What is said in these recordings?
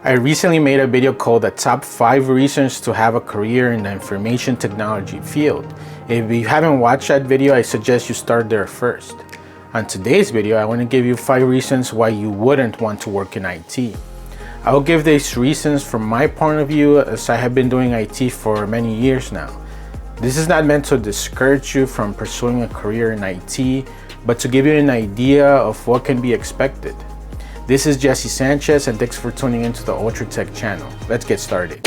I recently made a video called the top 5 reasons to have a career in the information technology field. If you haven't watched that video, I suggest you start there first. On today's video, I want to give you 5 reasons why you wouldn't want to work in IT. I will give these reasons from my point of view, as I have been doing IT for many years now. This is not meant to discourage you from pursuing a career in IT, but to give you an idea of what can be expected. This is Jesse Sanchez, and thanks for tuning into the Ultra Tech channel. Let's get started.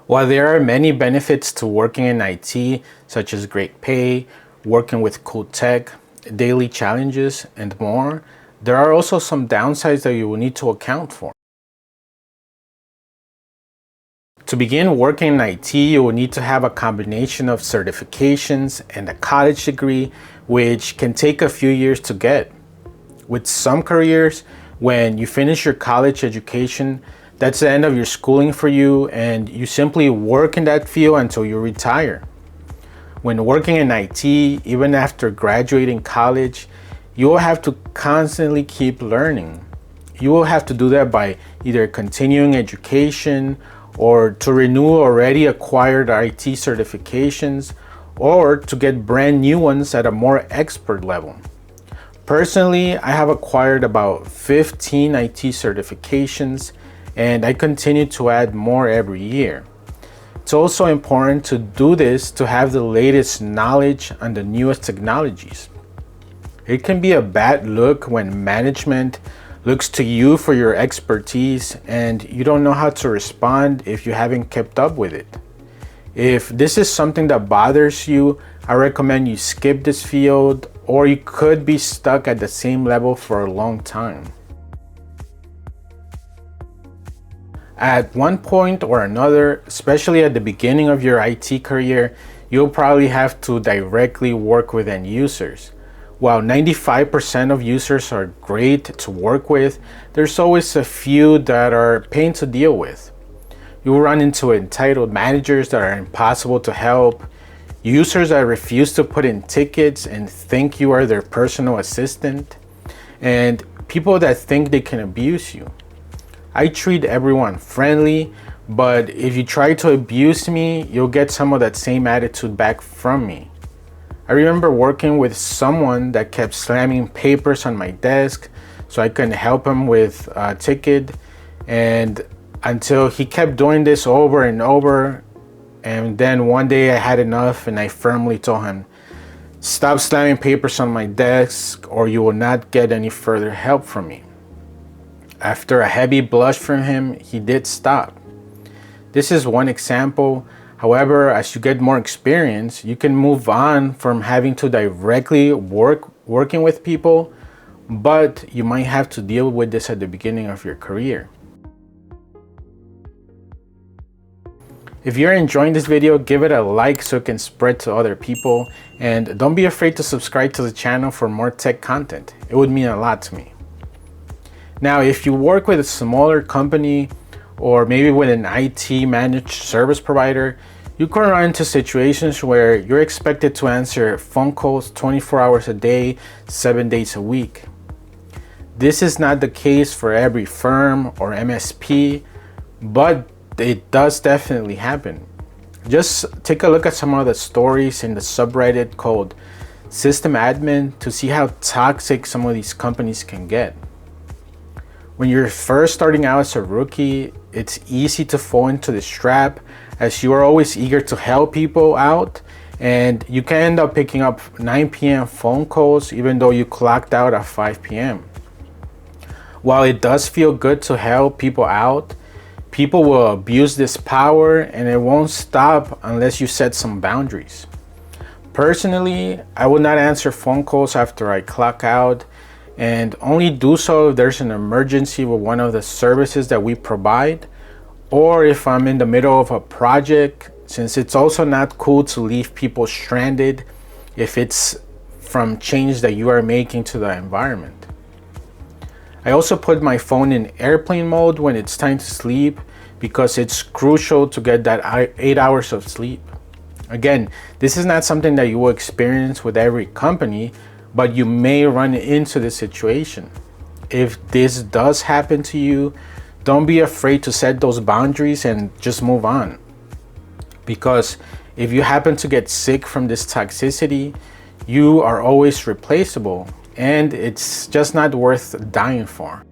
While there are many benefits to working in IT, such as great pay, working with cool tech, daily challenges, and more, there are also some downsides that you will need to account for. To begin working in IT, you will need to have a combination of certifications and a college degree, which can take a few years to get. With some careers, when you finish your college education, that's the end of your schooling for you, and you simply work in that field until you retire. When working in IT, even after graduating college, you will have to constantly keep learning. You will have to do that by either continuing education or to renew already acquired IT certifications, or to get brand new ones at a more expert level. Personally, I have acquired about 15 IT certifications, and I continue to add more every year. It's also important to do this to have the latest knowledge on the newest technologies. It can be a bad look when management looks to you for your expertise and you don't know how to respond if you haven't kept up with it. If this is something that bothers you, I recommend you skip this field, or you could be stuck at the same level for a long time. At one point or another, especially at the beginning of your IT career, you'll probably have to directly work with end users. While 95% of users are great to work with, there's always a few that are a pain to deal with. You will run into entitled managers that are impossible to help, users that refuse to put in tickets and think you are their personal assistant, and people that think they can abuse you. I treat everyone friendly, but if you try to abuse me, you'll get some of that same attitude back from me. I remember working with someone that kept slamming papers on my desk so I couldn't help him with a ticket, and until he kept doing this over and over, and then one day I had enough and I firmly told him, "Stop slamming papers on my desk or you will not get any further help from me." After a heavy blush from him, he did stop. This is one example. However, as you get more experience, you can move on from having to directly working with people, but you might have to deal with this at the beginning of your career. If you're enjoying this video, give it a like so it can spread to other people, and don't be afraid to subscribe to the channel for more tech content. It would mean a lot to me. Now, if you work with a smaller company or maybe with an IT managed service provider, you can run into situations where you're expected to answer phone calls 24 hours a day, 7 days a week. This is not the case for every firm or MSP, but it does definitely happen. Just take a look at some of the stories in the subreddit called System Admin to see how toxic some of these companies can get. When you're first starting out as a rookie, it's easy to fall into this trap, as you are always eager to help people out, and you can end up picking up 9 p.m. phone calls even though you clocked out at 5 p.m. While it does feel good to help people out, people will abuse this power, and it won't stop unless you set some boundaries. Personally, I would not answer phone calls after I clock out, and only do so if there's an emergency with one of the services that we provide, or if I'm in the middle of a project, since it's also not cool to leave people stranded if it's from change that you are making to the environment. I also put my phone in airplane mode when it's time to sleep, because it's crucial to get that 8 hours of sleep. Again, this is not something that you will experience with every company, but you may run into this situation. If this does happen to you, don't be afraid to set those boundaries and just move on. Because if you happen to get sick from this toxicity, you are always replaceable, and it's just not worth dying for.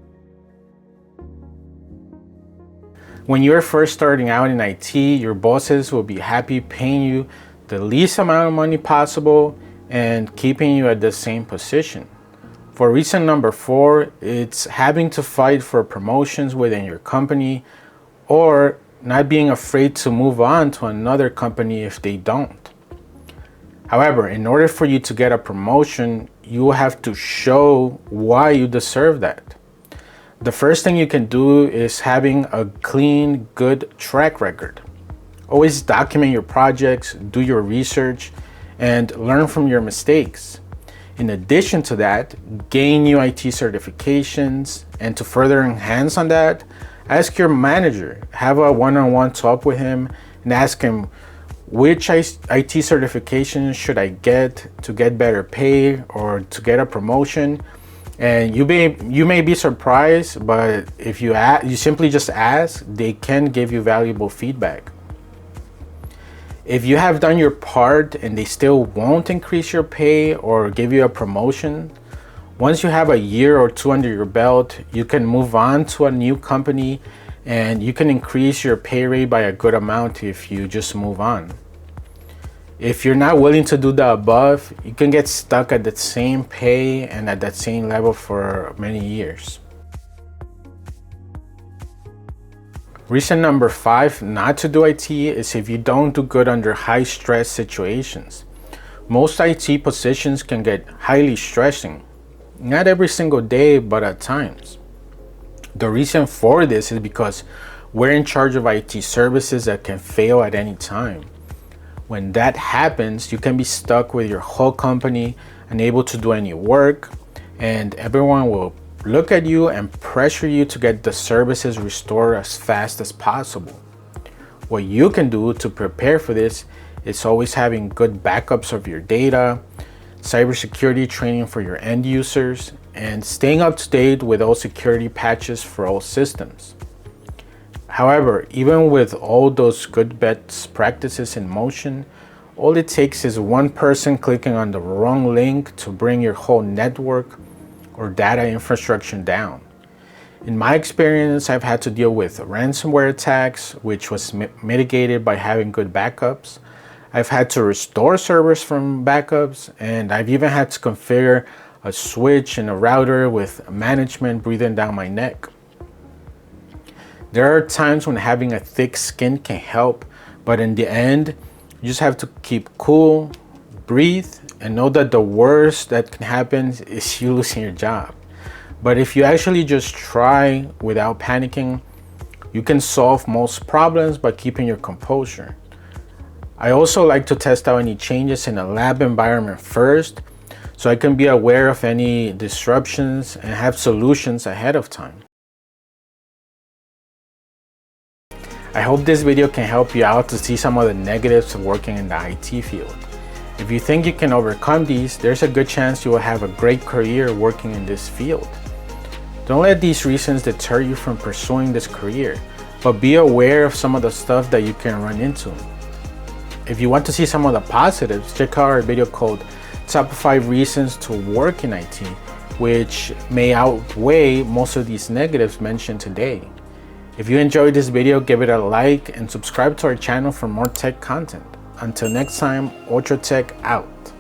When you're first starting out in IT, your bosses will be happy paying you the least amount of money possible and keeping you at the same position. For reason number 4, it's having to fight for promotions within your company, or not being afraid to move on to another company if they don't. However, in order for you to get a promotion, you will have to show why you deserve that. The first thing you can do is having a clean, good track record. Always document your projects, do your research, and learn from your mistakes. In addition to that, gain new IT certifications, and to further enhance on that, ask your manager, have a one-on-one talk with him, and ask him, which IT certification should I get to get better pay or to get a promotion? And you may be surprised, but if you simply just ask, they can give you valuable feedback. If you have done your part and they still won't increase your pay or give you a promotion, once you have a year or 2 under your belt, you can move on to a new company and you can increase your pay rate by a good amount if you just move on. If you're not willing to do the above, you can get stuck at that same pay and at that same level for many years. Reason number 5 not to do IT is if you don't do good under high stress situations. Most IT positions can get highly stressing. Not every single day, but at times. The reason for this is because we're in charge of IT services that can fail at any time. When that happens, you can be stuck with your whole company, unable to do any work, and everyone will look at you and pressure you to get the services restored as fast as possible. What you can do to prepare for this is always having good backups of your data, cybersecurity training for your end users, and staying up to date with all security patches for all systems. However, even with all those good best practices in motion, all it takes is one person clicking on the wrong link to bring your whole network or data infrastructure down. In my experience, I've had to deal with ransomware attacks, which was mitigated by having good backups. I've had to restore servers from backups, and I've even had to configure a switch and a router with management breathing down my neck. There are times when having a thick skin can help, but in the end, you just have to keep cool, breathe, and know that the worst that can happen is you losing your job. But if you actually just try without panicking, you can solve most problems by keeping your composure. I also like to test out any changes in a lab environment first, so I can be aware of any disruptions and have solutions ahead of time. I hope this video can help you out to see some of the negatives of working in the IT field. If you think you can overcome these, there's a good chance you will have a great career working in this field. Don't let these reasons deter you from pursuing this career, but be aware of some of the stuff that you can run into. If you want to see some of the positives, check out our video called Top 5 Reasons to Work in IT, which may outweigh most of these negatives mentioned today. If you enjoyed this video, give it a like and subscribe to our channel for more tech content. Until next time, Ultra Tech out.